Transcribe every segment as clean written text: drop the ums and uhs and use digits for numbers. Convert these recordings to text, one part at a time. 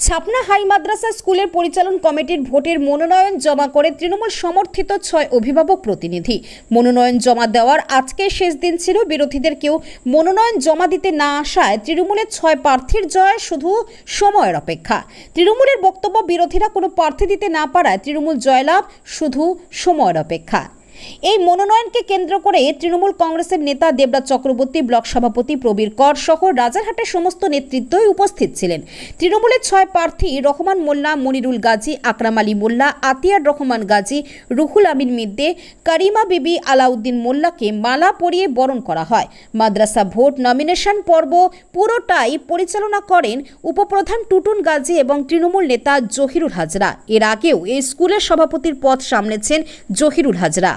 ছাপনা high মাদ্রাসা স্কুলের পরিচালন কমিটির ভোটের মনোনয়ন জমা করে তৃণমূল সমর্থিত 6 অভিভাবক প্রতিনিধি। মনোনয়ন জমা দেওয়ার আজকে শেষ দিন ছিল। বিরোধীদের কেউ মনোনয়ন জমা দিতে না আসায় তৃণমূলের 6 প্রার্থীর জয় শুধু সময়ের অপেক্ষা। তৃণমূলের বক্তব্য, বিরোধীরা কোনো প্রার্থী দিতে না পারায় তৃণমূল জয়লাভ শুধু সময়ের অপেক্ষা। এই মনোনয়নকে কেন্দ্র করে তৃণমূল কংগ্রেসের নেতা দেবরাজ চক্রবর্তী, ব্লক সভাপতি প্রবীর কর সহ রাজারহাটের সমস্ত নেতৃত্বই উপস্থিত ছিলেন। তৃণমূলের 6 প্রার্থী রহমান মোল্লা, মনিরুল গাজী, আকরাম আলী মোল্লা, আতিয়ার রহমান গাজী, রুহুল আমিন মিদ্দে, করিমা বিবি, আলাউদ্দিন মোল্লাকে মালা পরিয়ে বরণ করা হয়। মাদ্রাসা ভোট নমিনেশন পর্ব পুরোটাই পরিচালনা করেন উপপ্রধান টুটুন গাজী এবং তৃণমূল নেতা জহিরুল হাজরা। এর আগেও এই স্কুলের সভাপতির পদ সামলেছেন জহিরুল হাজরা।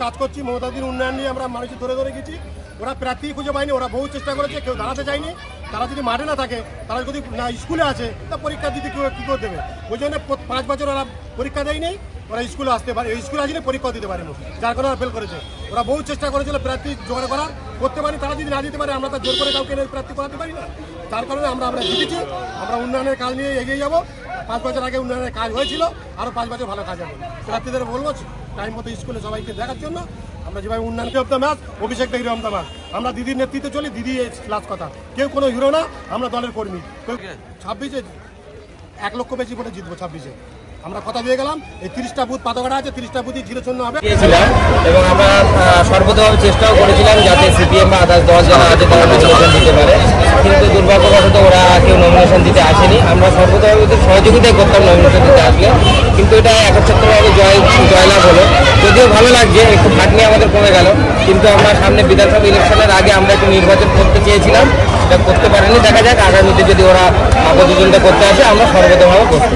কাজ করছি মমতাদির উন্নয়ন নিয়ে আমরা মানুষ ধরে ধরে গেছি। ওরা প্রার্থী খুঁজে পায়নি, ওরা বহু চেষ্টা করেছে, কেউ দাঁড়াতে চায়নি। তারা যদি মাঠে না থাকে, তারা যদি না স্কুলে আছে, তা পরীক্ষা দিতে কী করে দেবে? ওই জন্য 5 বছর ওরা পরীক্ষা দেয়নি, ওরা স্কুলে আসতে পারে, স্কুলে আসলে পরীক্ষা দিতে পারেনি, যার কারণে ওরা ফেল করেছে। ওরা বহু চেষ্টা করেছিল প্রার্থী জোগাড় করার, করতে পারি। তারা যদি না দিতে পারে, আমরা তো জোর করে কাউকে প্রার্থী করাতে পারি না। তার কারণে আমরা জিতেছি। আমরা উন্নয়নের কাজ নিয়ে এগিয়ে যাবো। 5 বছর আগে উন্নয়নের কাজ হয়েছিল, আরও 5 বছর ভালো কাজ হবে। প্রার্থীদের বলবো টাইম মতো স্কুলে সবাইকে দেখার জন্য। আমরা যেভাবে উন্নয়ন করতে ম্যাচ, অভিষেক থেকে রমতা ম্যাচ, আমরা দিদির নেতৃত্বে চলি। দিদি লাস্ট কথা, কেউ কোনো হিরো না, আমরা দলের কর্মী। 26-এ 1 লক্ষ বেশি ভোটে জিতবো। 26-এ আমরা কথা দিয়ে গেলাম। এই 30টা বুথ পাতাঘাটা আছে, 30টা বুথই 0-0 হবে এবং আমরা সর্বতভাবে চেষ্টাও করেছিলাম যাতে সিপিএম বা আদার্স দল যারা আছে তারা নমিনেশন দিতে পারে, কিন্তু দুর্ভাগ্যবশত ওরা কেউ নমিনেশন দিতে আসেনি। আমরা সর্বতভাবে ওদের সহযোগিতাই করতাম নমিনেশন দিতে আসলে, কিন্তু এটা একচ্ছত্রভাবে জয়লাভ হলো। যদিও ভালো লাগছে, একটু খাটনি আমাদের কমে গেল, কিন্তু আমরা সামনে বিধানসভা ইলেকশনের আগে আমরা একটু নির্বাচন করতে চেয়েছিলাম, এটা করতে পারেনি। দেখা যাক আগামীতে যদি ওরা প্রতিদ্বন্দ্বিতা করতে আসে, আমরা সর্বতভাবে করছি।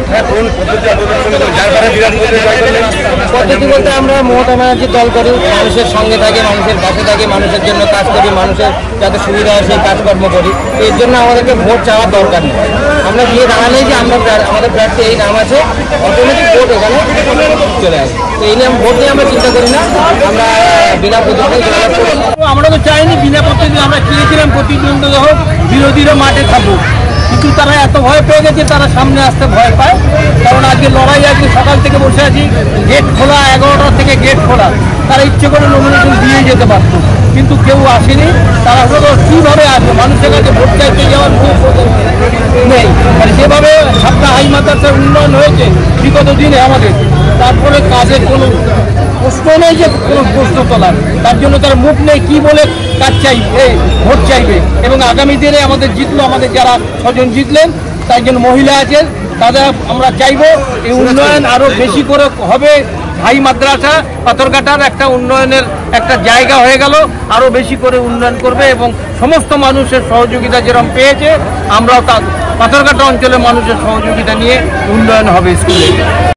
পদ্ধতি বলতে আমরা মমতা ব্যানার্জির দল করি, মানুষের সঙ্গে থাকি, মানুষের পাশে থাকি, মানুষের জন্য কাজ করি, মানুষের যাতে সুবিধা হয় সেই কাজকর্ম করি। এর জন্য আমাদেরকে ভোট চাওয়ার দরকার নেই। আমরা গিয়ে দাঁড়ালেই যে আমরা আমাদের প্রার্থী এই নাম আছে, অটোমেটিক ভোট এখানে চলে আসে। তো এই নিয়ে ভোট নিয়ে আমরা চিন্তা করি না, আমরা বিনা প্রতিদ্বন্দ্বিতা জয়লাভ করি। আমরা তো চাইনি বিনা প্রতিদ্বন্দ্বিতা, আমরা চেয়েছিলাম প্রতিদ্বন্দ্বিতা হোক, বিরোধীরা মাঠে থাকুক, কিন্তু তারা এত ভয় পেয়ে গেছে, তারা সামনে আসতে ভয় পায়। কারণ আজকে লড়াই, আজকে সকাল থেকে বসে আছি, গেট খোলা, 11টা থেকে গেট খোলা। তারা ইচ্ছে করে নমিনেশন দিয়ে যেতে পারত, কিন্তু কেউ আসেনি। তারা হলো কীভাবে আসবে? মানুষের কাছে ভোট চাইতে যাওয়ার নেই। মানে যেভাবে ছাপনা হাই মাদ্রাসার উন্নয়ন হয়েছে বিগত দিনে আমাদের, তারপরে কাজের কোনো প্রশ্ন নেই যে কোনো প্রশ্ন তোলার। তার জন্য তার মুখ নেই, কি বলে কাজ চাইবে, ভোট চাইবে। এবং আগামী দিনে আমাদের জিতলো, আমাদের যারা 6 জন জিতলেন, তার জন্য মহিলা আছেন, তাদের আমরা চাইবো এই উন্নয়ন আরও বেশি করে হবে। হাই মাদ্রাসা পাথরঘাটার একটা উন্নয়নের একটা জায়গা হয়ে গেল, আরও বেশি করে উন্নয়ন করবে এবং সমস্ত মানুষের সহযোগিতা যেরকম পেয়েছে, আমরাও তা পাথরঘাটা অঞ্চলের মানুষের সহযোগিতা নিয়ে উন্নয়ন হবে স্কুলে।